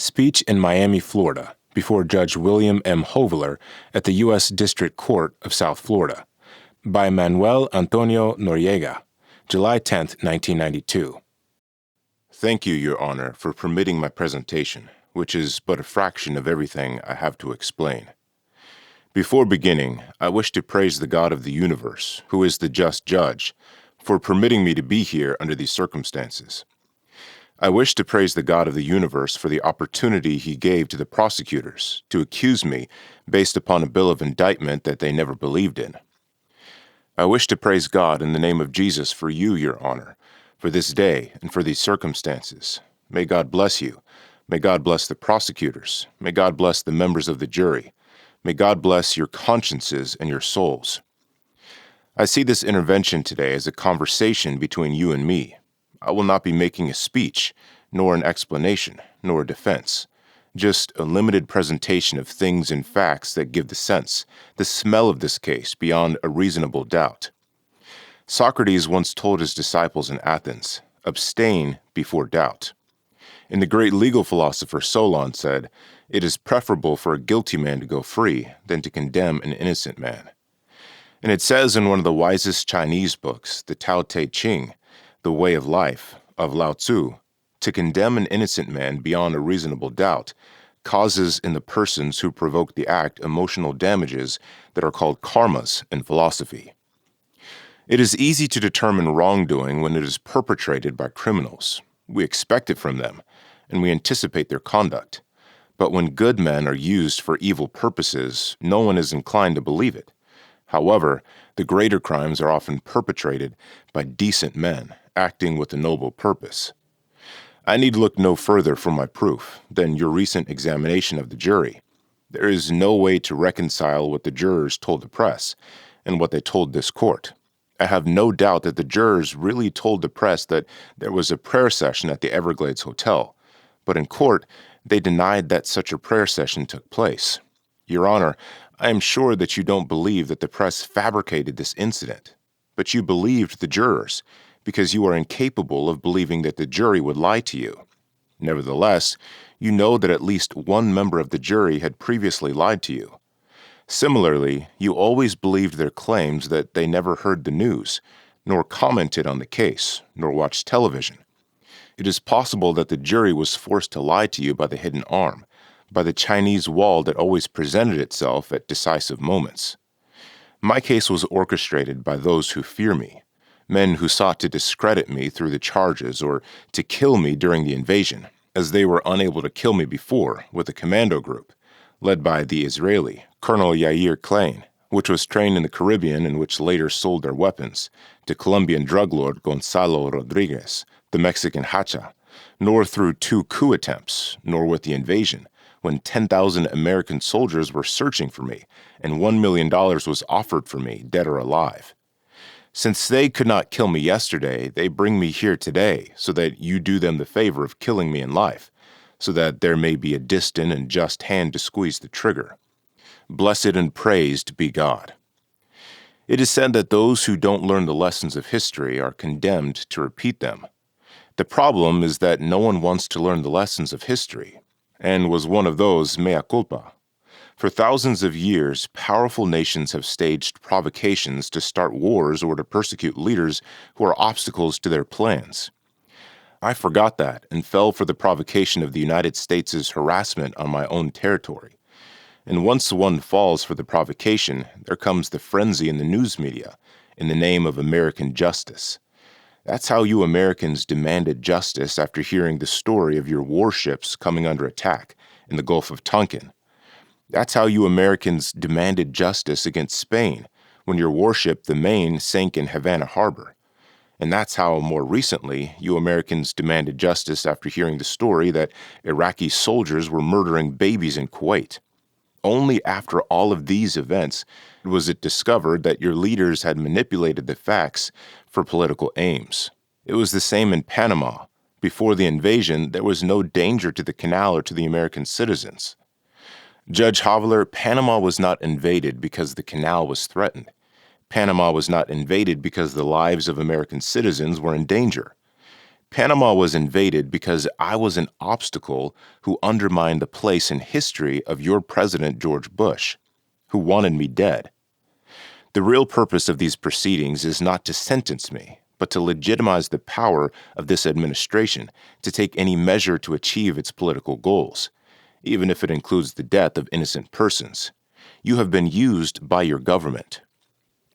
Speech in Miami, Florida, before Judge William M. Hoeveler at the U.S. District Court of South Florida, by Manuel Antonio Noriega, July 10, 1992. Thank you, Your Honor, for permitting my presentation, which is but a fraction of everything I have to explain. Before beginning, I wish to praise the God of the universe, who is the just judge, for permitting me to be here under these circumstances. I wish to praise the God of the universe for the opportunity he gave to the prosecutors to accuse me based upon a bill of indictment that they never believed in. I wish to praise God in the name of Jesus for you, Your Honor, for this day and for these circumstances. May God bless you. May God bless the prosecutors. May God bless the members of the jury. May God bless your consciences and your souls. I see this intervention today as a conversation between you and me. I will not be making a speech, nor an explanation, nor a defense. Just a limited presentation of things and facts that give the sense, the smell of this case beyond a reasonable doubt. Socrates once told his disciples in Athens, "Abstain before doubt." And the great legal philosopher Solon said, "It is preferable for a guilty man to go free than to condemn an innocent man." And it says in one of the wisest Chinese books, the Tao Te Ching, The Way of Life, of Lao Tzu, to condemn an innocent man beyond a reasonable doubt causes in the persons who provoke the act emotional damages that are called karmas in philosophy. It is easy to determine wrongdoing when it is perpetrated by criminals. We expect it from them, and we anticipate their conduct. But when good men are used for evil purposes, no one is inclined to believe it. However, the greater crimes are often perpetrated by decent men acting with a noble purpose. I need look no further for my proof than your recent examination of the jury. There is no way to reconcile what the jurors told the press and what they told this court. I have no doubt that the jurors really told the press that there was a prayer session at the Everglades Hotel, but in court, they denied that such a prayer session took place. Your Honor, I am sure that you don't believe that the press fabricated this incident, but you believed the jurors because you are incapable of believing that the jury would lie to you. Nevertheless, you know that at least one member of the jury had previously lied to you. Similarly, you always believed their claims that they never heard the news, nor commented on the case, nor watched television. It is possible that the jury was forced to lie to you by the hidden arm, by the Chinese wall that always presented itself at decisive moments. My case was orchestrated by those who fear me, men who sought to discredit me through the charges or to kill me during the invasion, as they were unable to kill me before with a commando group, led by the Israeli, Colonel Yair Klein, which was trained in the Caribbean and which later sold their weapons to Colombian drug lord Gonzalo Rodriguez, the Mexican Hacha, nor through 2 coup attempts, nor with the invasion, when 10,000 American soldiers were searching for me and $1 million was offered for me, dead or alive. Since they could not kill me yesterday, they bring me here today so that you do them the favor of killing me in life, so that there may be a distant and just hand to squeeze the trigger. Blessed and praised be God. It is said that those who don't learn the lessons of history are condemned to repeat them. The problem is that no one wants to learn the lessons of history, and was one of those mea culpa. For thousands of years, powerful nations have staged provocations to start wars or to persecute leaders who are obstacles to their plans. I forgot that and fell for the provocation of the United States' harassment on my own territory. And once one falls for the provocation, there comes the frenzy in the news media in the name of American justice. That's how you Americans demanded justice after hearing the story of your warships coming under attack in the Gulf of Tonkin. That's how you Americans demanded justice against Spain when your warship, the Maine, sank in Havana Harbor. And that's how, more recently, you Americans demanded justice after hearing the story that Iraqi soldiers were murdering babies in Kuwait. Only after all of these events was it discovered that your leaders had manipulated the facts for political aims. It was the same in Panama. Before the invasion, there was no danger to the canal or to the American citizens. Judge Hoeveler, Panama was not invaded because the canal was threatened. Panama was not invaded because the lives of American citizens were in danger. Panama was invaded because I was an obstacle who undermined the place in history of your President George Bush, who wanted me dead. The real purpose of these proceedings is not to sentence me, but to legitimize the power of this administration to take any measure to achieve its political goals, even if it includes the death of innocent persons. You have been used by your government.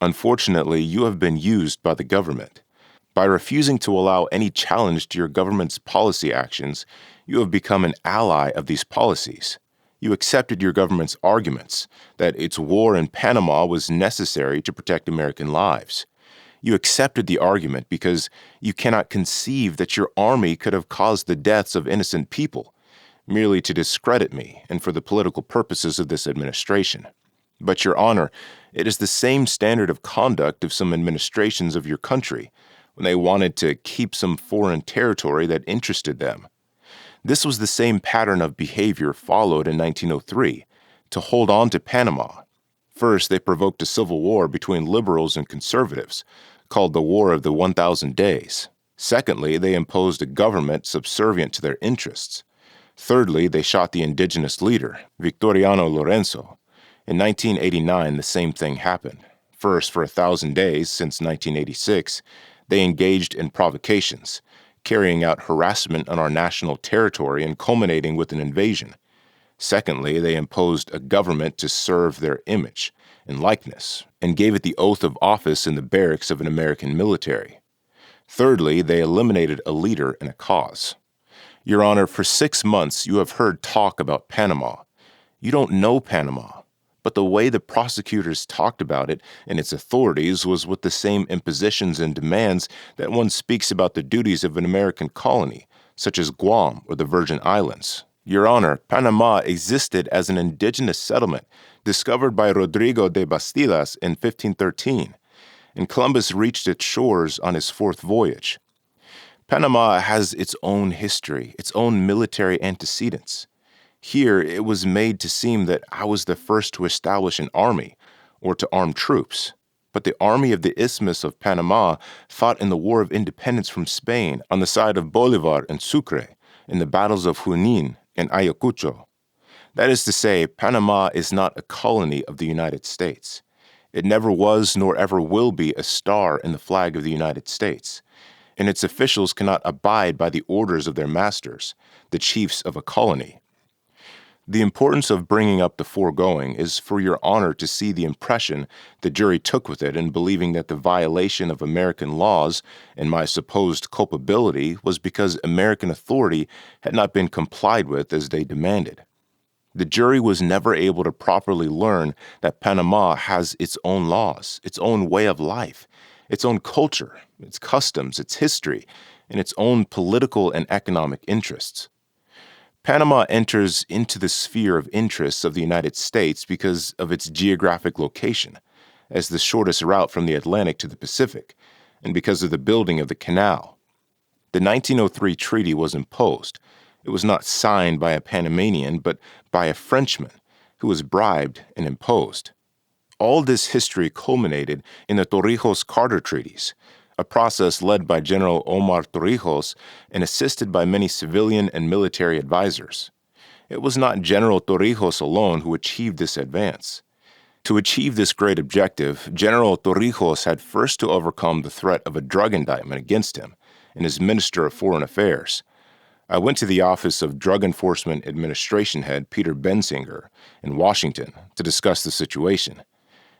Unfortunately, you have been used by the government. By refusing to allow any challenge to your government's policy actions, you have become an ally of these policies. You accepted your government's arguments that its war in Panama was necessary to protect American lives. You accepted the argument because you cannot conceive that your army could have caused the deaths of innocent people, merely to discredit me and for the political purposes of this administration. But, Your Honor, it is the same standard of conduct of some administrations of your country when they wanted to keep some foreign territory that interested them. This was the same pattern of behavior followed in 1903 to hold on to Panama. First, they provoked a civil war between liberals and conservatives, called the War of the 1,000 Days. Secondly, they imposed a government subservient to their interests. Thirdly, they shot the indigenous leader, Victoriano Lorenzo. In 1989, the same thing happened. First, for 1,000 days since 1986, they engaged in provocations, carrying out harassment on our national territory and culminating with an invasion. Secondly, they imposed a government to serve their image and likeness and gave it the oath of office in the barracks of an American military. Thirdly, they eliminated a leader and a cause. Your Honor, for 6 months you have heard talk about Panama. You don't know Panama, but the way the prosecutors talked about it and its authorities was with the same impositions and demands that one speaks about the duties of an American colony, such as Guam or the Virgin Islands. Your Honor, Panama existed as an indigenous settlement discovered by Rodrigo de Bastidas in 1513, and Columbus reached its shores on his 4th voyage. Panama has its own history, its own military antecedents. Here, it was made to seem that I was the first to establish an army or to arm troops. But the army of the Isthmus of Panama fought in the War of Independence from Spain on the side of Bolivar and Sucre in the battles of Junin and Ayacucho. That is to say, Panama is not a colony of the United States. It never was nor ever will be a star in the flag of the United States, and its officials cannot abide by the orders of their masters, the chiefs of a colony. The importance of bringing up the foregoing is for Your Honor to see the impression the jury took with it in believing that the violation of American laws and my supposed culpability was because American authority had not been complied with as they demanded. The jury was never able to properly learn that Panama has its own laws, its own way of life, its own culture, its customs, its history, and its own political and economic interests. Panama enters into the sphere of interests of the United States because of its geographic location, as the shortest route from the Atlantic to the Pacific, and because of the building of the canal. The 1903 treaty was imposed. It was not signed by a Panamanian, but by a Frenchman, who was bribed and imposed. All this history culminated in the Torrijos-Carter treaties, a process led by General Omar Torrijos and assisted by many civilian and military advisors. It was not General Torrijos alone who achieved this advance. To achieve this great objective, General Torrijos had first to overcome the threat of a drug indictment against him and his Minister of Foreign Affairs. I went to the office of Drug Enforcement Administration Head Peter Bensinger in Washington to discuss the situation.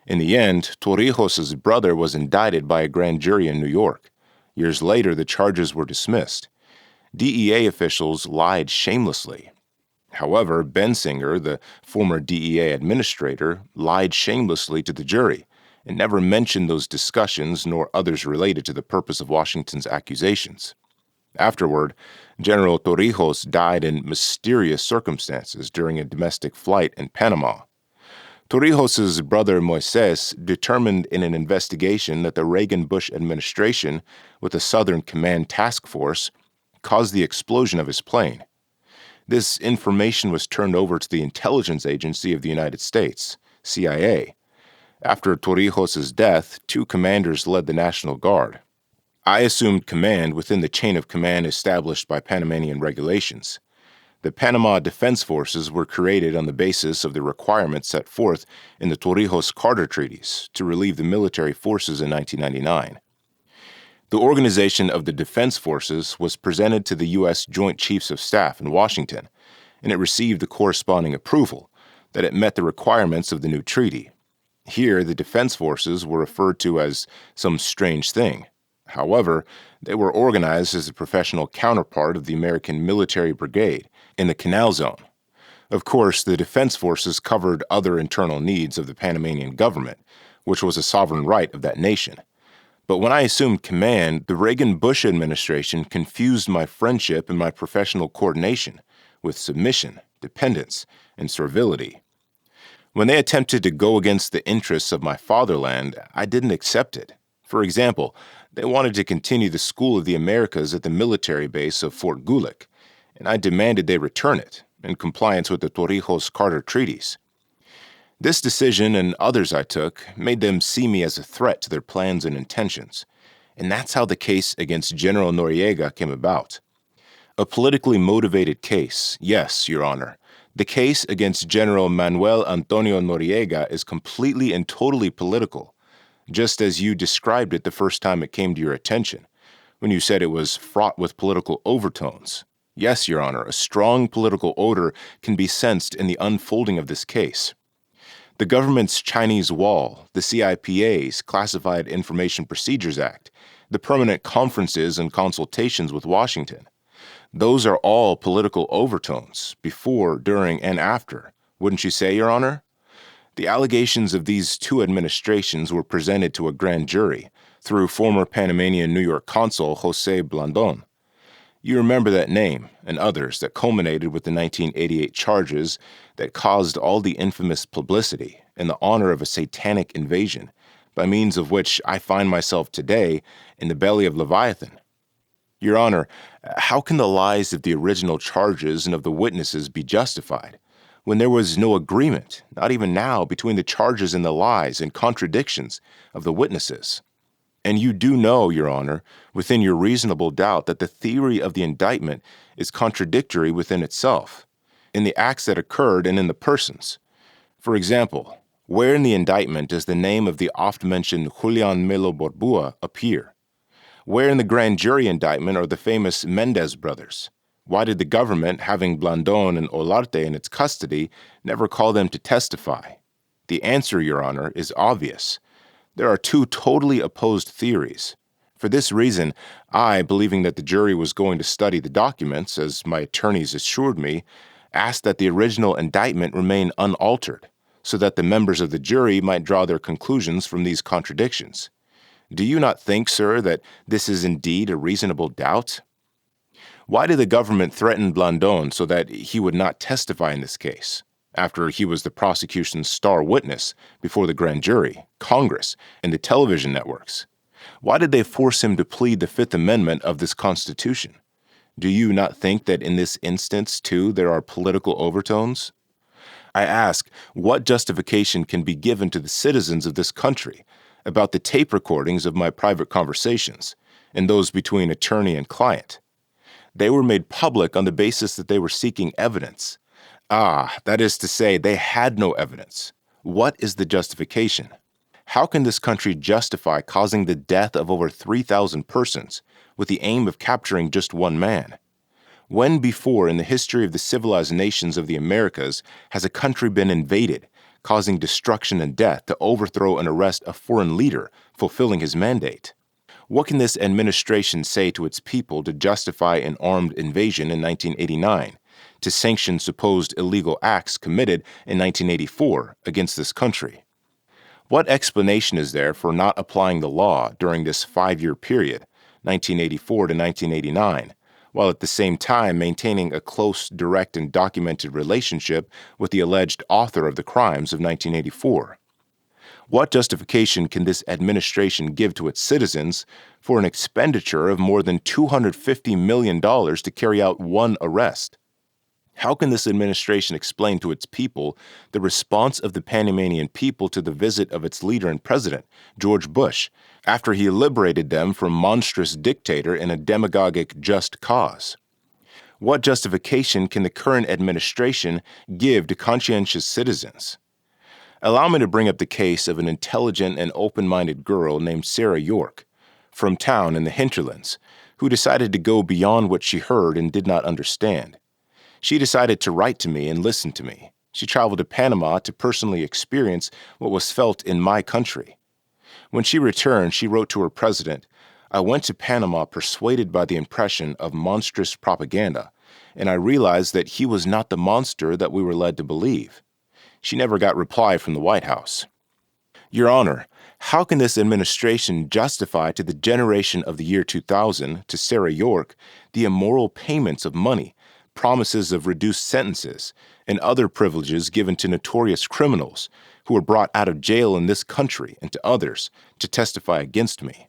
In the end, Torrijos' brother was indicted by a grand jury in New York. Years later, the charges were dismissed. DEA officials lied shamelessly. However, Bensinger, the former DEA administrator, lied shamelessly to the jury and never mentioned those discussions nor others related to the purpose of Washington's accusations. Afterward, General Torrijos died in mysterious circumstances during a domestic flight in Panama. Torrijos' brother Moises determined in an investigation that the Reagan-Bush administration, with a Southern Command task force, caused the explosion of his plane. This information was turned over to the Intelligence Agency of the United States, CIA. After Torrijos' death, 2 commanders led the National Guard. I assumed command within the chain of command established by Panamanian regulations. The Panama Defense Forces were created on the basis of the requirements set forth in the Torrijos-Carter treaties to relieve the military forces in 1999. The organization of the Defense Forces was presented to the U.S. Joint Chiefs of Staff in Washington, and it received the corresponding approval that it met the requirements of the new treaty. Here, the Defense Forces were referred to as some strange thing. However, they were organized as a professional counterpart of the American Military Brigade in the Canal Zone. Of course, the Defense Forces covered other internal needs of the Panamanian government, which was a sovereign right of that nation. But when I assumed command, the Reagan-Bush administration confused my friendship and my professional coordination with submission, dependence, and servility. When they attempted to go against the interests of my fatherland, I didn't accept it. For example, they wanted to continue the School of the Americas at the military base of Fort Gulick, and I demanded they return it, in compliance with the Torrijos-Carter treaties. This decision and others I took made them see me as a threat to their plans and intentions, and that's how the case against General Noriega came about. A politically motivated case, yes, Your Honor. The case against General Manuel Antonio Noriega is completely and totally political, just as you described it the first time it came to your attention, when you said it was fraught with political overtones. Yes, Your Honor, a strong political odor can be sensed in the unfolding of this case. The government's Chinese Wall, the CIPA's Classified Information Procedures Act, the permanent conferences and consultations with Washington. Those are all political overtones, before, during, and after. Wouldn't you say, Your Honor? The allegations of these two administrations were presented to a grand jury through former Panamanian New York consul Jose Blandon. You remember that name and others that culminated with the 1988 charges that caused all the infamous publicity in the honor of a satanic invasion, by means of which I find myself today in the belly of Leviathan. Your Honor, how can the lies of the original charges and of the witnesses be justified, when there was no agreement, not even now, between the charges and the lies and contradictions of the witnesses? And you do know, Your Honor, within your reasonable doubt, that the theory of the indictment is contradictory within itself, in the acts that occurred and in the persons. For example, where in the indictment does the name of the oft-mentioned Julian Melo Borbua appear? Where in the grand jury indictment are the famous Mendez brothers? Why did the government, having Blandon and Olarte in its custody, never call them to testify? The answer, Your Honor, is obvious. There are two totally opposed theories. For this reason, I, believing that the jury was going to study the documents, as my attorneys assured me, asked that the original indictment remain unaltered, so that the members of the jury might draw their conclusions from these contradictions. Do you not think, sir, that this is indeed a reasonable doubt? Why did the government threaten Blandon so that he would not testify in this case, after he was the prosecution's star witness before the grand jury, Congress, and the television networks? Why did they force him to plead the Fifth Amendment of this Constitution? Do you not think that in this instance, too, there are political overtones? I ask, what justification can be given to the citizens of this country about the tape recordings of my private conversations and those between attorney and client? They were made public on the basis that they were seeking evidence. That is to say, they had no evidence. What is the justification? How can this country justify causing the death of over 3,000 persons with the aim of capturing just one man? When before in the history of the civilized nations of the Americas has a country been invaded, causing destruction and death to overthrow and arrest a foreign leader fulfilling his mandate? What can this administration say to its people to justify an armed invasion in 1989, to sanction supposed illegal acts committed in 1984 against this country? What explanation is there for not applying the law during this 5-year period, 1984 to 1989, while at the same time maintaining a close, direct, and documented relationship with the alleged author of the crimes of 1984? What justification can this administration give to its citizens for an expenditure of more than $250 million to carry out one arrest? How can this administration explain to its people the response of the Panamanian people to the visit of its leader and president, George Bush, after he liberated them from monstrous dictator in a demagogic just cause? What justification can the current administration give to conscientious citizens? Allow me to bring up the case of an intelligent and open-minded girl named Sarah York, from town in the hinterlands, who decided to go beyond what she heard and did not understand. She decided to write to me and listen to me. She traveled to Panama to personally experience what was felt in my country. When she returned, she wrote to her president, "I went to Panama persuaded by the impression of monstrous propaganda, and I realized that he was not the monster that we were led to believe." She never got reply from the White House. Your Honor, how can this administration justify to the generation of the year 2000, to Sarah York, the immoral payments of money, promises of reduced sentences, and other privileges given to notorious criminals who were brought out of jail in this country and to others to testify against me?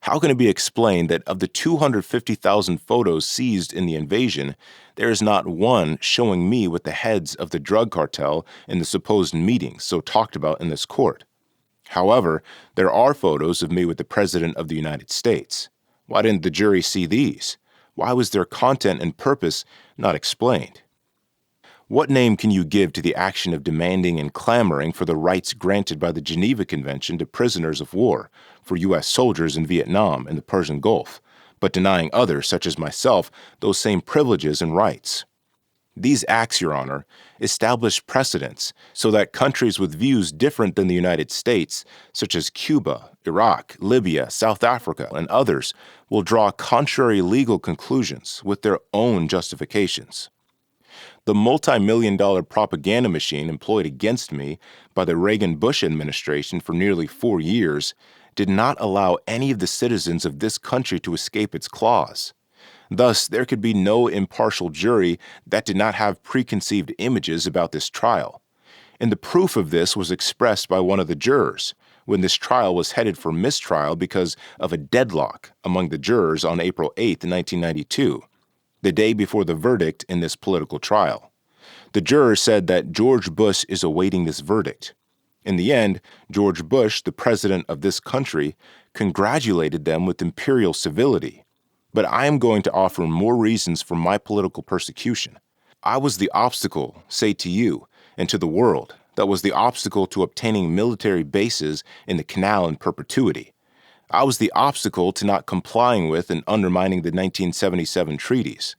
How can it be explained that of the 250,000 photos seized in the invasion, there is not one showing me with the heads of the drug cartel in the supposed meetings so talked about in this court? However, there are photos of me with the President of the United States. Why didn't the jury see these? Why was their content and purpose not explained? What name can you give to the action of demanding and clamoring for the rights granted by the Geneva Convention to prisoners of war for U.S. soldiers in Vietnam and the Persian Gulf, but denying others, such as myself, those same privileges and rights? These acts, Your Honor, establish precedents so that countries with views different than the United States, such as Cuba, Iraq, Libya, South Africa, and others, will draw contrary legal conclusions with their own justifications. The multi-million-dollar propaganda machine employed against me by the Reagan-Bush administration for nearly 4 years did not allow any of the citizens of this country to escape its claws. Thus, there could be no impartial jury that did not have preconceived images about this trial. And the proof of this was expressed by one of the jurors when this trial was headed for mistrial because of a deadlock among the jurors on April 8, 1992, the day before the verdict in this political trial. The juror said that George Bush is awaiting this verdict. In the end, George Bush, the president of this country, congratulated them with imperial civility. But I am going to offer more reasons for my political persecution. I was the obstacle, say to you, and to the world, that was the obstacle to obtaining military bases in the canal in perpetuity. I was the obstacle to not complying with and undermining the 1977 treaties.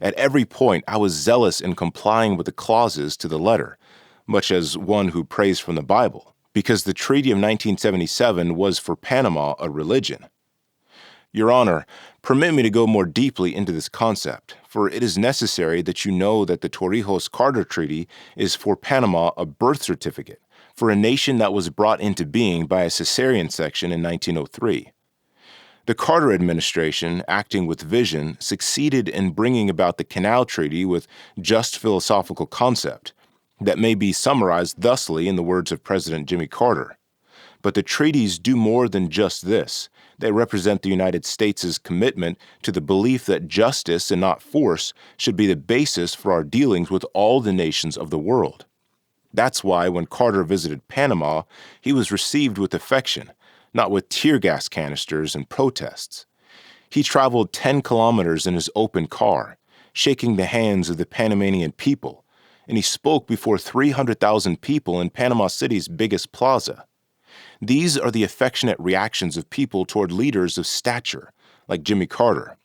At every point, I was zealous in complying with the clauses to the letter, much as one who prays from the Bible, because the Treaty of 1977 was for Panama a religion. Your Honor, permit me to go more deeply into this concept, for it is necessary that you know that the Torrijos-Carter Treaty is for Panama a birth certificate for a nation that was brought into being by a cesarean section in 1903. The Carter administration, acting with vision, succeeded in bringing about the Canal Treaty with just philosophical concept that may be summarized thusly in the words of President Jimmy Carter. But the treaties do more than just this. They represent the United States' commitment to the belief that justice and not force should be the basis for our dealings with all the nations of the world. That's why when Carter visited Panama, he was received with affection, not with tear gas canisters and protests. He traveled 10 kilometers in his open car, shaking the hands of the Panamanian people, and he spoke before 300,000 people in Panama City's biggest plaza. These are the affectionate reactions of people toward leaders of stature, like Jimmy Carter.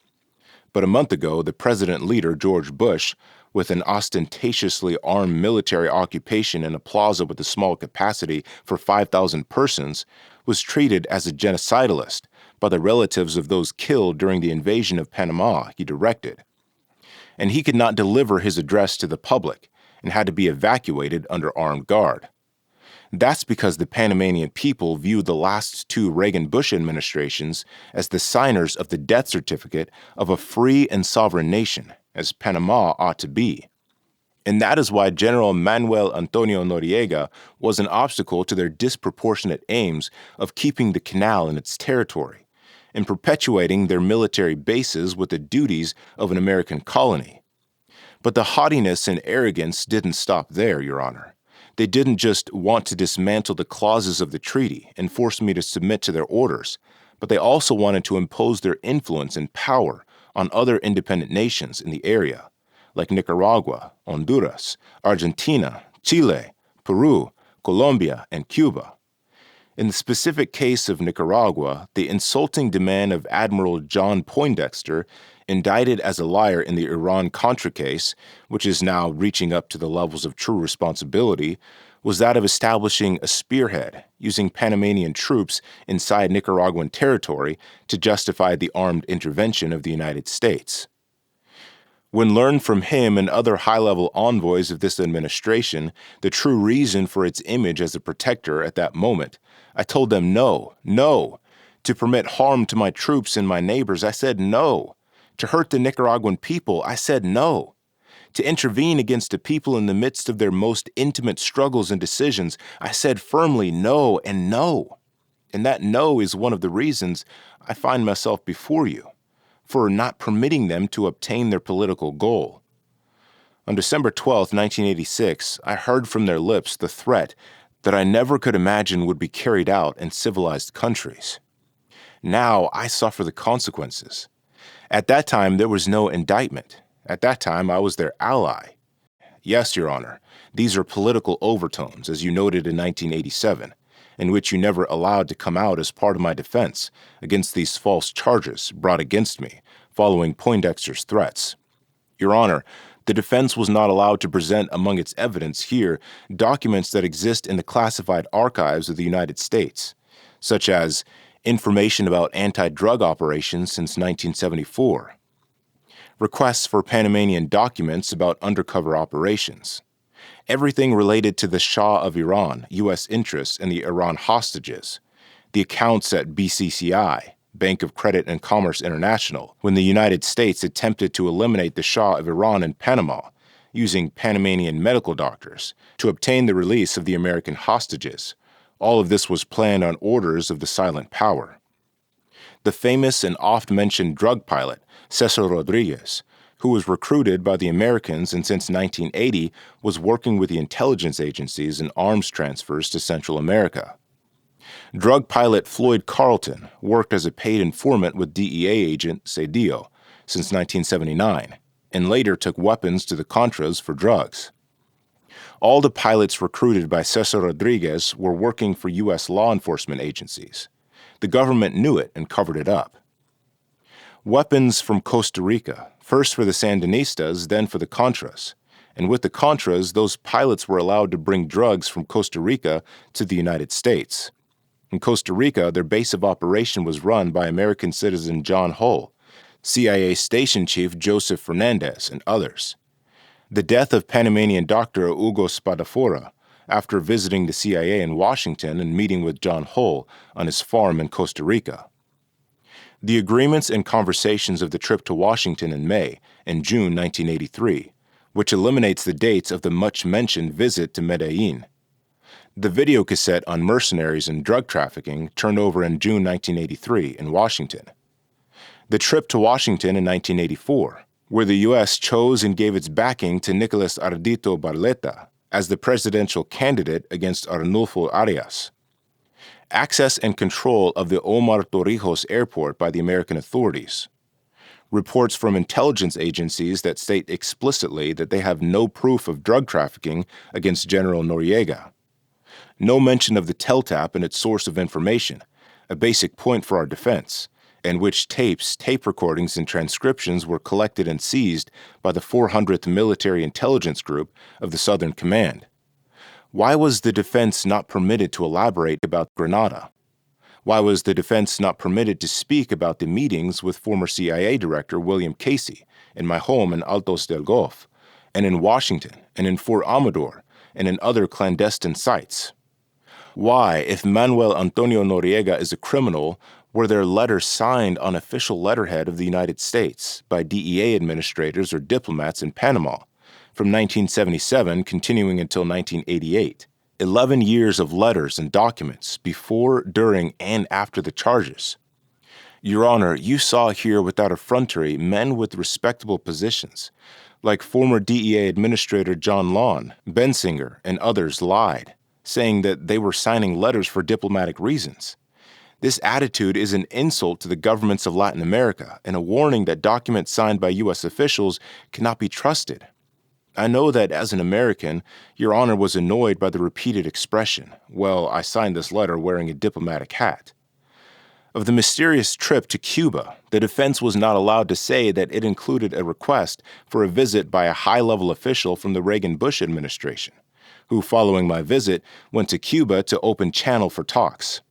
But a month ago, the president-leader, George Bush, with an ostentatiously armed military occupation in a plaza with a small capacity for 5,000 persons, was treated as a genocidalist by the relatives of those killed during the invasion of Panama he directed. And he could not deliver his address to the public and had to be evacuated under armed guard. That's because the Panamanian people viewed the last 2 Reagan-Bush administrations as the signers of the death certificate of a free and sovereign nation, as Panama ought to be. And that is why General Manuel Antonio Noriega was an obstacle to their disproportionate aims of keeping the canal in its territory and perpetuating their military bases with the duties of an American colony. But the haughtiness and arrogance didn't stop there, Your Honor. They didn't just want to dismantle the clauses of the treaty and force me to submit to their orders, but they also wanted to impose their influence and power on other independent nations in the area, like Nicaragua, Honduras, Argentina, Chile, Peru, Colombia, and Cuba. In the specific case of Nicaragua, the insulting demand of Admiral John Poindexter, indicted as a liar in the Iran-Contra case, which is now reaching up to the levels of true responsibility, was that of establishing a spearhead using Panamanian troops inside Nicaraguan territory to justify the armed intervention of the United States. When learned from him and other high-level envoys of this administration the true reason for its image as a protector at that moment, I told them no, no. To permit harm to my troops and my neighbors, I said no. To hurt the Nicaraguan people, I said no. To intervene against a people in the midst of their most intimate struggles and decisions, I said firmly no and no. And that no is one of the reasons I find myself before you, for not permitting them to obtain their political goal. On December 12, 1986, I heard from their lips the threat that I never could imagine would be carried out in civilized countries. Now I suffer the consequences. At that time, there was no indictment. At that time, I was their ally. Yes, Your Honor, these are political overtones, as you noted in 1987, in which you never allowed to come out as part of my defense against these false charges brought against me following Poindexter's threats. Your Honor, the defense was not allowed to present among its evidence here documents that exist in the classified archives of the United States, such as information about anti-drug operations since 1974, requests for Panamanian documents about undercover operations, everything related to the Shah of Iran, U.S. interests, and the Iran hostages, the accounts at BCCI, Bank of Credit and Commerce International, when the United States attempted to eliminate the Shah of Iran in Panama, using Panamanian medical doctors to obtain the release of the American hostages. All of this was planned on orders of the silent power. The famous and oft-mentioned drug pilot, Cesar Rodriguez, who was recruited by the Americans and since 1980 was working with the intelligence agencies in arms transfers to Central America. Drug pilot Floyd Carlton worked as a paid informant with DEA agent Cedillo since 1979, and later took weapons to the Contras for drugs. All the pilots recruited by Cesar Rodriguez were working for U.S. law enforcement agencies. The government knew it and covered it up. Weapons from Costa Rica, first for the Sandinistas, then for the Contras. And with the Contras, those pilots were allowed to bring drugs from Costa Rica to the United States. In Costa Rica, their base of operation was run by American citizen John Hull, CIA Station Chief Joseph Fernandez, and others. The death of Panamanian doctor Hugo Spadafora, after visiting the CIA in Washington and meeting with John Hull on his farm in Costa Rica. The agreements and conversations of the trip to Washington in May and June 1983, which eliminates the dates of the much-mentioned visit to Medellin. The video cassette on mercenaries and drug trafficking turned over in June 1983 in Washington. The trip to Washington in 1984, where the U.S. chose and gave its backing to Nicolas Ardito Barletta as the presidential candidate against Arnulfo Arias. Access and control of the Omar Torrijos Airport by the American authorities. Reports from intelligence agencies that state explicitly that they have no proof of drug trafficking against General Noriega. No mention of the TELTAP and its source of information, a basic point for our defense, and which tapes, tape recordings, and transcriptions were collected and seized by the 400th Military Intelligence Group of the Southern Command. Why was the defense not permitted to elaborate about Grenada? Why was the defense not permitted to speak about the meetings with former CIA Director William Casey in my home in Altos del Golf, and in Washington, and in Fort Amador, and in other clandestine sites? Why, if Manuel Antonio Noriega is a criminal, were there letters signed on official letterhead of the United States by DEA administrators or diplomats in Panama from 1977 continuing until 1988? 11 years of letters and documents before, during, and after the charges. Your Honor, you saw here without effrontery men with respectable positions, Like former DEA Administrator John Lawn, Bensinger, and others lied, saying that they were signing letters for diplomatic reasons. This attitude is an insult to the governments of Latin America and a warning that documents signed by U.S. officials cannot be trusted. I know that as an American, Your Honor was annoyed by the repeated expression, "Well, I signed this letter wearing a diplomatic hat." Of the mysterious trip to Cuba, the defense was not allowed to say that it included a request for a visit by a high-level official from the Reagan-Bush administration, who, following my visit, went to Cuba to open channel for talks.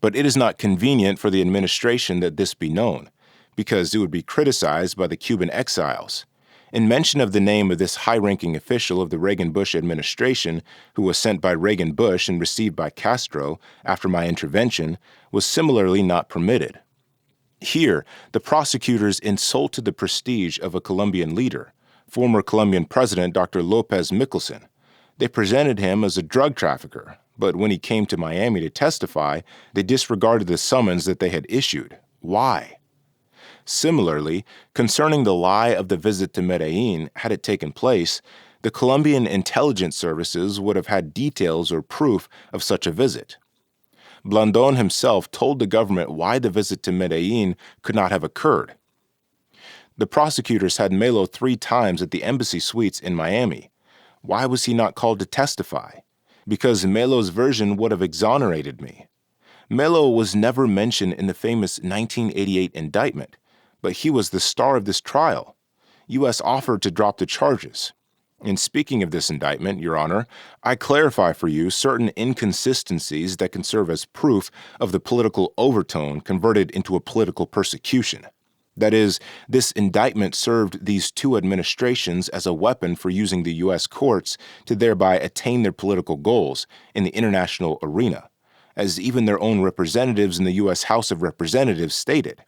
But it is not convenient for the administration that this be known, because it would be criticized by the Cuban exiles. In mention of the name of this high-ranking official of the Reagan-Bush administration, who was sent by Reagan-Bush and received by Castro after my intervention, was similarly not permitted. Here, the prosecutors insulted the prestige of a Colombian leader, former Colombian President Dr. Lopez Michelson. They presented him as a drug trafficker, but when he came to Miami to testify, they disregarded the summons that they had issued. Why? Similarly, concerning the lie of the visit to Medellin, had it taken place, the Colombian intelligence services would have had details or proof of such a visit. Blandón himself told the government why the visit to Medellin could not have occurred. The prosecutors had Melo 3 times at the embassy suites in Miami. Why was he not called to testify? Because Melo's version would have exonerated me. Melo was never mentioned in the famous 1988 indictment, but he was the star of this trial. U.S. offered to drop the charges. In speaking of this indictment, Your Honor, I clarify for you certain inconsistencies that can serve as proof of the political overtone converted into a political persecution. That is, this indictment served these 2 administrations as a weapon for using the U.S. courts to thereby attain their political goals in the international arena, as even their own representatives in the U.S. House of Representatives stated.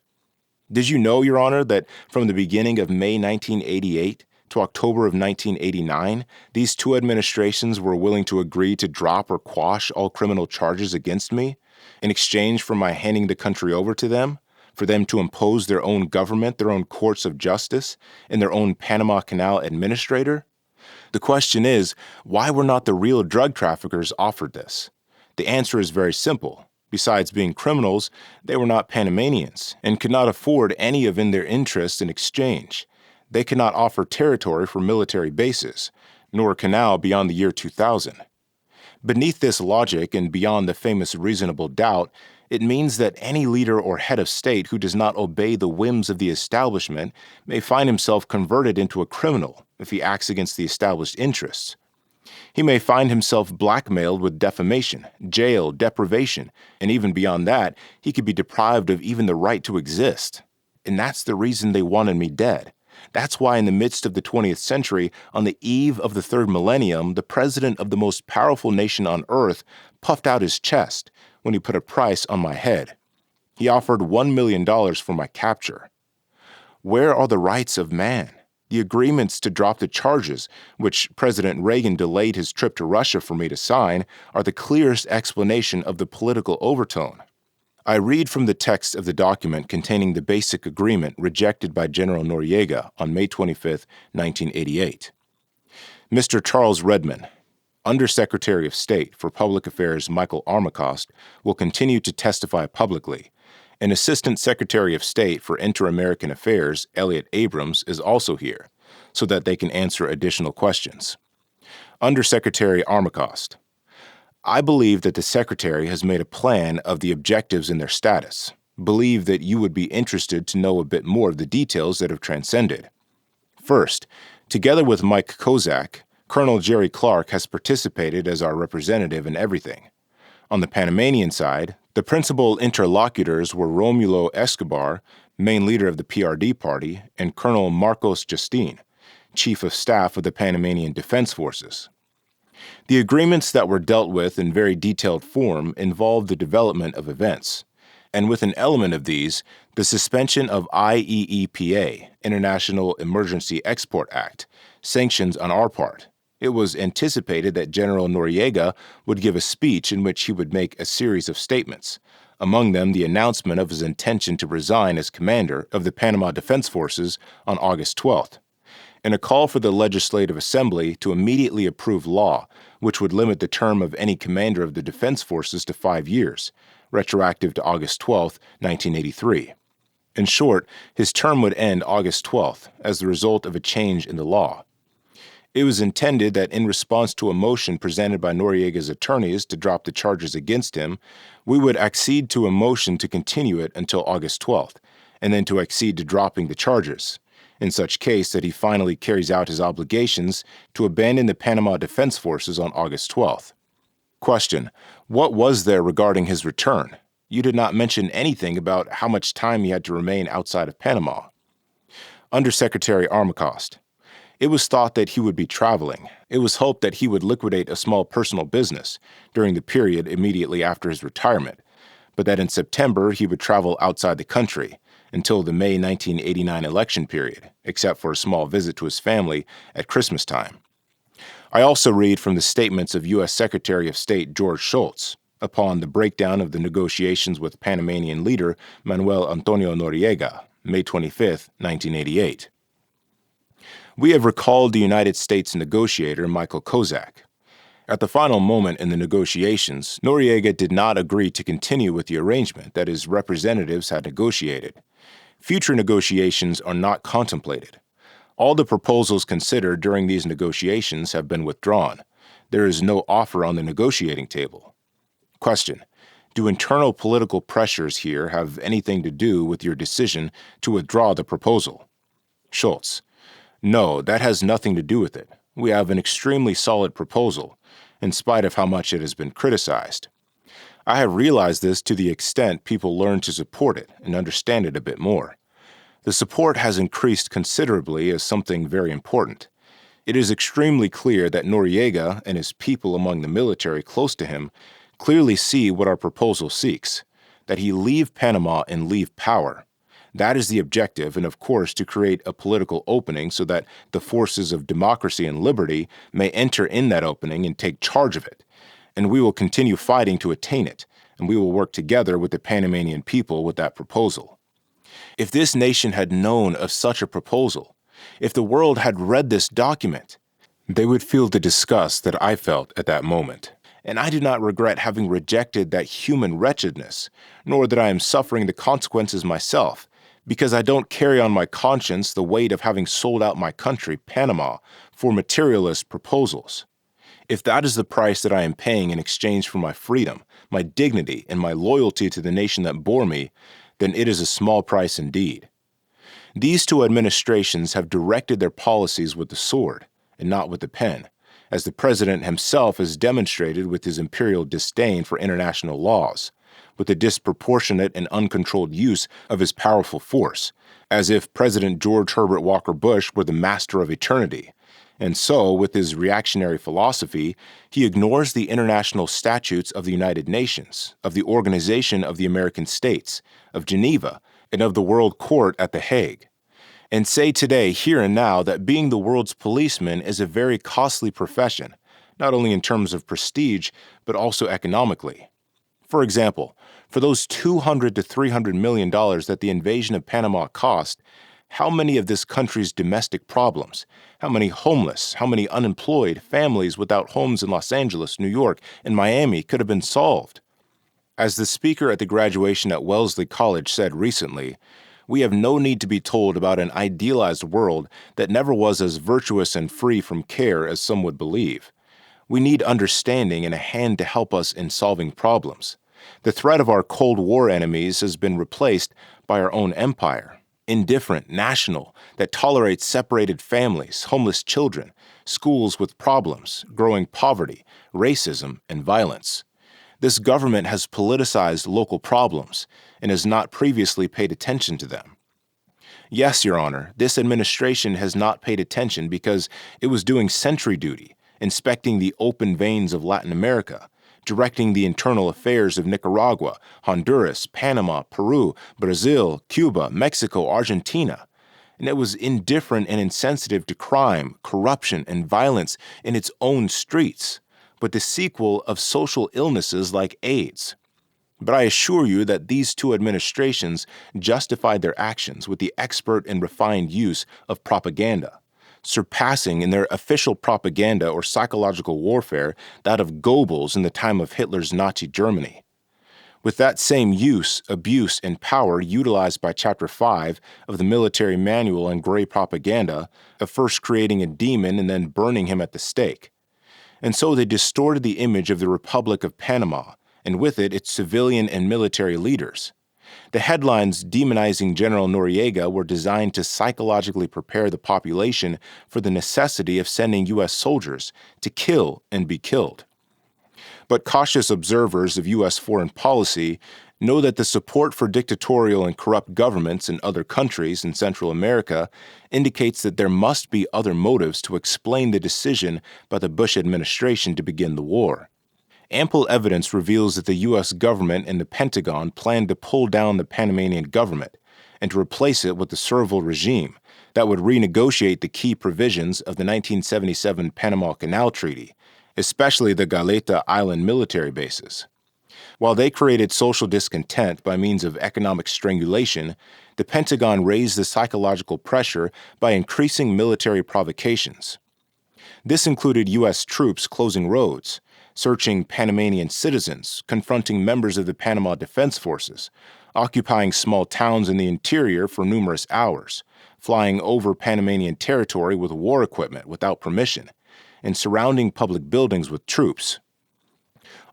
Did you know, Your Honor, that from the beginning of May 1988 to October of 1989, these 2 administrations were willing to agree to drop or quash all criminal charges against me in exchange for my handing the country over to them, for them to impose their own government, their own courts of justice, and their own Panama Canal administrator? The question is, why were not the real drug traffickers offered this? The answer is very simple. Besides being criminals, they were not Panamanians and could not afford any of in their interests in exchange. They could not offer territory for military bases, nor a canal beyond the year 2000. Beneath this logic and beyond the famous reasonable doubt, it means that any leader or head of state who does not obey the whims of the establishment may find himself converted into a criminal if he acts against the established interests. He may find himself blackmailed with defamation, jail, deprivation, and even beyond that, he could be deprived of even the right to exist. And that's the reason they wanted me dead. That's why in the midst of the 20th century, on the eve of the 3rd millennium, the president of the most powerful nation on earth puffed out his chest when he put a price on my head. He offered $1 million for my capture. Where are the rights of man? The agreements to drop the charges, which President Reagan delayed his trip to Russia for me to sign, are the clearest explanation of the political overtone. I read from the text of the document containing the basic agreement rejected by General Noriega on May 25, 1988. Mr. Charles Redman, Undersecretary of State for Public Affairs Michael Armacost, will continue to testify publicly, and Assistant Secretary of State for Inter-American Affairs Elliot Abrams is also here, so that they can answer additional questions. Undersecretary Armacost, I believe that the Secretary has made a plan of the objectives and their status. Believe that you would be interested to know a bit more of the details that have transcended. First, together with Mike Kozak, Colonel Jerry Clark has participated as our representative in everything. On the Panamanian side, the principal interlocutors were Romulo Escobar, main leader of the PRD party, and Colonel Marcos Justin, chief of staff of the Panamanian Defense Forces. The agreements that were dealt with in very detailed form involved the development of events, and with an element of these, the suspension of IEEPA, International Emergency Export Act, sanctions on our part. It was anticipated that General Noriega would give a speech in which he would make a series of statements, among them the announcement of his intention to resign as commander of the Panama Defense Forces on August 12th, and a call for the Legislative Assembly to immediately approve law which would limit the term of any commander of the Defense Forces to 5 years, retroactive to August 12, 1983. In short, his term would end August 12th as the result of a change in the law. It was intended that in response to a motion presented by Noriega's attorneys to drop the charges against him, we would accede to a motion to continue it until August 12th, and then to accede to dropping the charges, in such case that he finally carries out his obligations to abandon the Panama Defense Forces on August 12th. Question: what was there regarding his return? You did not mention anything about how much time he had to remain outside of Panama. Undersecretary Armacost: it was thought that he would be traveling. It was hoped that he would liquidate a small personal business during the period immediately after his retirement, but that in September he would travel outside the country until the May 1989 election period, except for a small visit to his family at Christmas time. I also read from the statements of U.S. Secretary of State George Shultz upon the breakdown of the negotiations with Panamanian leader Manuel Antonio Noriega, May 25, 1988. We have recalled the United States negotiator Michael Kozak. At the final moment in the negotiations, Noriega did not agree to continue with the arrangement that his representatives had negotiated. Future negotiations are not contemplated. All the proposals considered during these negotiations have been withdrawn. There is no offer on the negotiating table. Question: do internal political pressures here have anything to do with your decision to withdraw the proposal? Schultz: no, that has nothing to do with it. We have an extremely solid proposal, in spite of how much it has been criticized. I have realized this to the extent people learn to support it and understand it a bit more. The support has increased considerably as something very important. It is extremely clear that Noriega and his people among the military close to him clearly see what our proposal seeks, that he leave Panama and leave power. That is the objective, and of course to create a political opening so that the forces of democracy and liberty may enter in that opening and take charge of it. And we will continue fighting to attain it, and we will work together with the Panamanian people with that proposal. If this nation had known of such a proposal, if the world had read this document, they would feel the disgust that I felt at that moment. And I do not regret having rejected that human wretchedness, nor that I am suffering the consequences myself, because I don't carry on my conscience the weight of having sold out my country, Panama, for materialist proposals. If that is the price that I am paying in exchange for my freedom, my dignity, and my loyalty to the nation that bore me, then it is a small price indeed. These two administrations have directed their policies with the sword, and not with the pen, as the president himself has demonstrated with his imperial disdain for international laws, with the disproportionate and uncontrolled use of his powerful force, as if President George Herbert Walker Bush were the master of eternity. And so, with his reactionary philosophy, he ignores the international statutes of the United Nations, of the Organization of the American States, of Geneva, and of the World Court at The Hague, and say today, here and now, that being the world's policeman is a very costly profession, not only in terms of prestige, but also economically. For example, for those $200 to $300 million that the invasion of Panama cost, how many of this country's domestic problems, how many homeless, how many unemployed families without homes in Los Angeles, New York, and Miami could have been solved? As the speaker at the graduation at Wellesley College said recently, we have no need to be told about an idealized world that never was as virtuous and free from care as some would believe. We need understanding and a hand to help us in solving problems. The threat of our Cold War enemies has been replaced by our own empire, indifferent, national, that tolerates separated families, homeless children, schools with problems, growing poverty, racism, and violence. This government has politicized local problems and has not previously paid attention to them. Yes, Your Honor, this administration has not paid attention because it was doing sentry duty, inspecting the open veins of Latin America, directing the internal affairs of Nicaragua, Honduras, Panama, Peru, Brazil, Cuba, Mexico, Argentina, and it was indifferent and insensitive to crime, corruption, and violence in its own streets, but the sequel of social illnesses like AIDS. But I assure you that these two administrations justified their actions with the expert and refined use of propaganda, surpassing in their official propaganda or psychological warfare that of Goebbels in the time of Hitler's Nazi Germany. With that same use, abuse, and power utilized by Chapter 5 of the Military Manual on Gray Propaganda, of first creating a demon and then burning him at the stake. And so they distorted the image of the Republic of Panama, and with it, its civilian and military leaders. The headlines demonizing General Noriega were designed to psychologically prepare the population for the necessity of sending U.S. soldiers to kill and be killed. But cautious observers of U.S. foreign policy know that the support for dictatorial and corrupt governments in other countries in Central America indicates that there must be other motives to explain the decision by the Bush administration to begin the war. Ample evidence reveals that the U.S. government and the Pentagon planned to pull down the Panamanian government and to replace it with the servile regime that would renegotiate the key provisions of the 1977 Panama Canal Treaty, especially the Galeta Island military bases. While they created social discontent by means of economic strangulation, the Pentagon raised the psychological pressure by increasing military provocations. This included U.S. troops closing roads, searching Panamanian citizens, confronting members of the Panama Defense Forces, occupying small towns in the interior for numerous hours, flying over Panamanian territory with war equipment without permission, and surrounding public buildings with troops.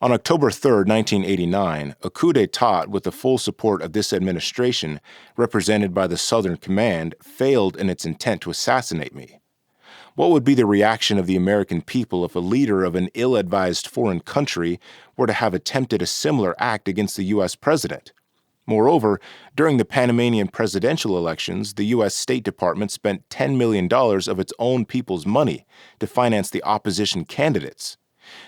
On October 3, 1989, a coup d'etat with the full support of this administration, represented by the Southern Command, failed in its intent to assassinate me. What would be the reaction of the American people if a leader of an ill-advised foreign country were to have attempted a similar act against the U.S. president? Moreover, during the Panamanian presidential elections, the U.S. State Department spent $10 million of its own people's money to finance the opposition candidates.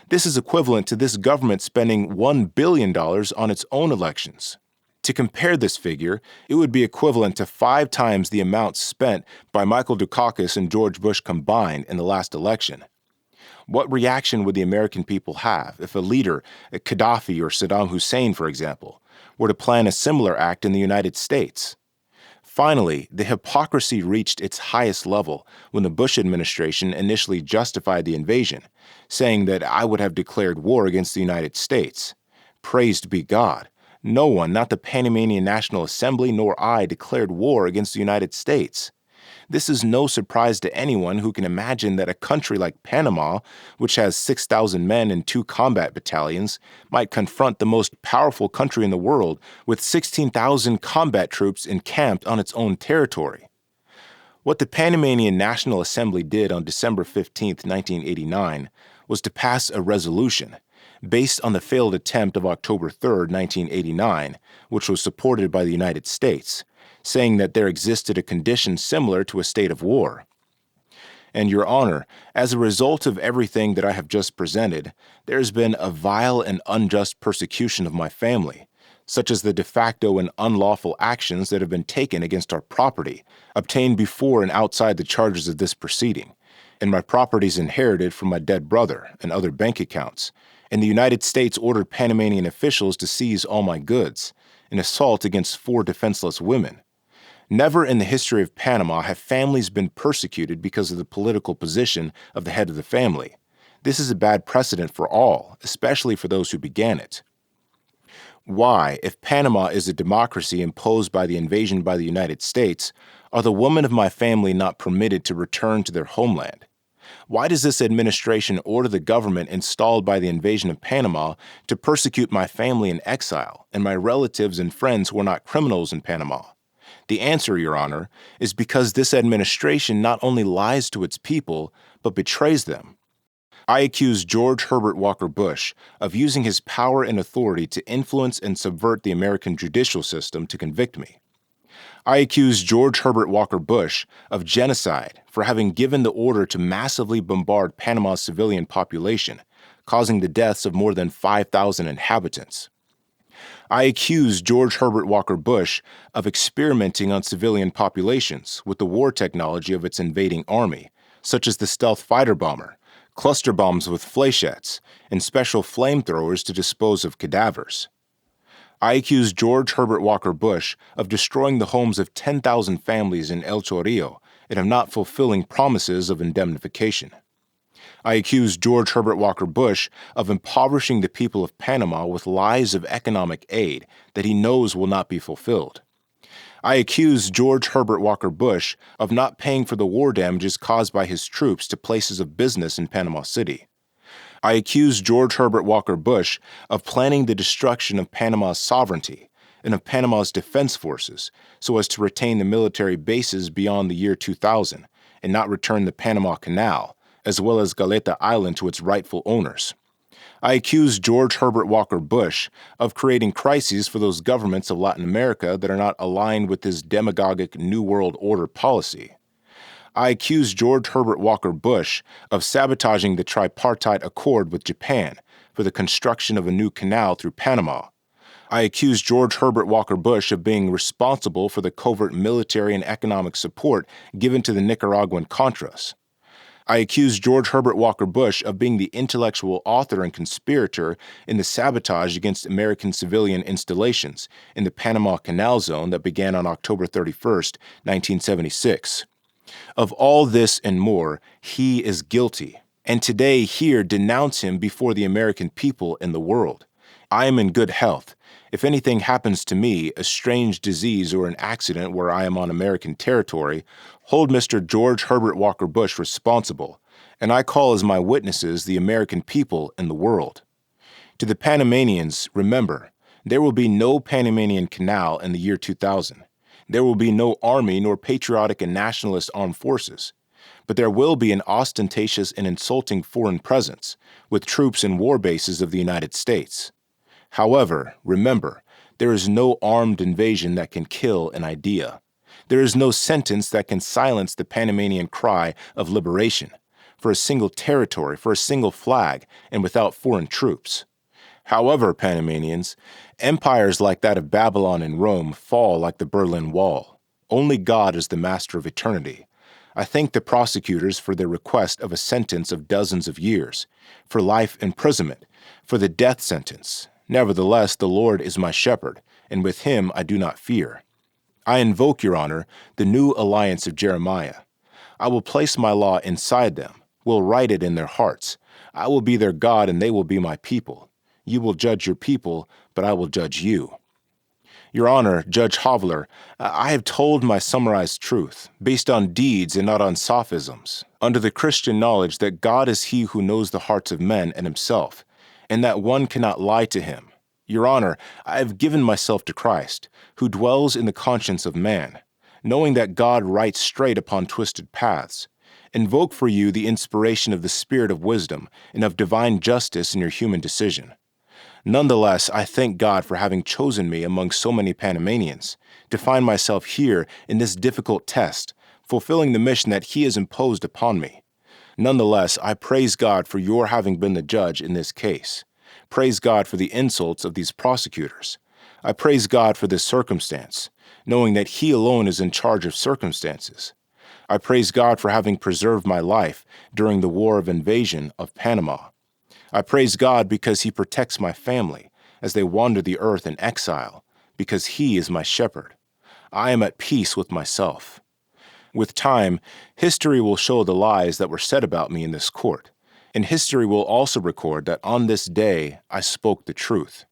This is equivalent to this government spending $1 billion on its own elections. To compare this figure, it would be equivalent to 5 times the amount spent by Michael Dukakis and George Bush combined in the last election. What reaction would the American people have if a leader, Gaddafi or Saddam Hussein, for example, were to plan a similar act in the United States? Finally, the hypocrisy reached its highest level when the Bush administration initially justified the invasion, saying that I would have declared war against the United States. Praised be God. No one, not the Panamanian National Assembly nor I, declared war against the United States. This is no surprise to anyone who can imagine that a country like Panama, which has 6,000 men and 2 combat battalions, might confront the most powerful country in the world with 16,000 combat troops encamped on its own territory. What the Panamanian National Assembly did on December 15, 1989, was to pass a resolution based on the failed attempt of October 3, 1989, which was supported by the United States, saying that there existed a condition similar to a state of war. And, Your Honor, as a result of everything that I have just presented, there has been a vile and unjust persecution of my family, such as the de facto and unlawful actions that have been taken against our property, obtained before and outside the charges of this proceeding, and my properties inherited from my dead brother and other bank accounts, and the United States ordered Panamanian officials to seize all my goods, an assault against 4 defenseless women. Never in the history of Panama have families been persecuted because of the political position of the head of the family. This is a bad precedent for all, especially for those who began it. Why, if Panama is a democracy imposed by the invasion by the United States, are the women of my family not permitted to return to their homeland? Why does this administration order the government installed by the invasion of Panama to persecute my family in exile and my relatives and friends who are not criminals in Panama? The answer, Your Honor, is because this administration not only lies to its people, but betrays them. I accuse George Herbert Walker Bush of using his power and authority to influence and subvert the American judicial system to convict me. I accuse George Herbert Walker Bush of genocide for having given the order to massively bombard Panama's civilian population, causing the deaths of more than 5,000 inhabitants. I accuse George Herbert Walker Bush of experimenting on civilian populations with the war technology of its invading army, such as the stealth fighter bomber, cluster bombs with fléchettes, and special flamethrowers to dispose of cadavers. I accuse George Herbert Walker Bush of destroying the homes of 10,000 families in El Chorrillo and of not fulfilling promises of indemnification. I accuse George Herbert Walker Bush of impoverishing the people of Panama with lies of economic aid that he knows will not be fulfilled. I accuse George Herbert Walker Bush of not paying for the war damages caused by his troops to places of business in Panama City. I accuse George Herbert Walker Bush of planning the destruction of Panama's sovereignty and of Panama's defense forces so as to retain the military bases beyond the year 2000 and not return the Panama Canal, as well as Galeta Island to its rightful owners. I accuse George Herbert Walker Bush of creating crises for those governments of Latin America that are not aligned with his demagogic New World Order policy. I accuse George Herbert Walker Bush of sabotaging the tripartite accord with Japan for the construction of a new canal through Panama. I accuse George Herbert Walker Bush of being responsible for the covert military and economic support given to the Nicaraguan Contras. I accuse George Herbert Walker Bush of being the intellectual author and conspirator in the sabotage against American civilian installations in the Panama Canal Zone that began on October 31st, 1976. Of all this and more, he is guilty, and today here denounce him before the American people and the world. I am in good health. If anything happens to me, a strange disease or an accident where I am on American territory, hold Mr. George Herbert Walker Bush responsible, and I call as my witnesses the American people and the world. To the Panamanians, remember, there will be no Panamanian Canal in the year 2000. There will be no army nor patriotic and nationalist armed forces. But there will be an ostentatious and insulting foreign presence, with troops and war bases of the United States. However, remember, there is no armed invasion that can kill an idea. There is no sentence that can silence the Panamanian cry of liberation, for a single territory, for a single flag, and without foreign troops. However, Panamanians, empires like that of Babylon and Rome fall like the Berlin Wall. Only God is the master of eternity. I thank the prosecutors for their request of a sentence of dozens of years, for life imprisonment, for the death sentence. Nevertheless, the Lord is my shepherd, and with him I do not fear. I invoke, Your Honor, the new alliance of Jeremiah. I will place my law inside them, will write it in their hearts. I will be their God, and they will be my people. You will judge your people, but I will judge you. Your Honor, Judge Hoeveler, I have told my summarized truth, based on deeds and not on sophisms, under the Christian knowledge that God is he who knows the hearts of men and himself, and that one cannot lie to him. Your Honor, I have given myself to Christ, who dwells in the conscience of man, knowing that God writes straight upon twisted paths. Invoke for you the inspiration of the Spirit of wisdom and of divine justice in your human decision. Nonetheless, I thank God for having chosen me among so many Panamanians to find myself here in this difficult test, fulfilling the mission that He has imposed upon me. Nonetheless, I praise God for your having been the judge in this case. Praise God for the insults of these prosecutors. I praise God for this circumstance, knowing that He alone is in charge of circumstances. I praise God for having preserved my life during the war of invasion of Panama. I praise God because He protects my family as they wander the earth in exile, because He is my shepherd. I am at peace with myself. With time, history will show the lies that were said about me in this court, and history will also record that on this day I spoke the truth.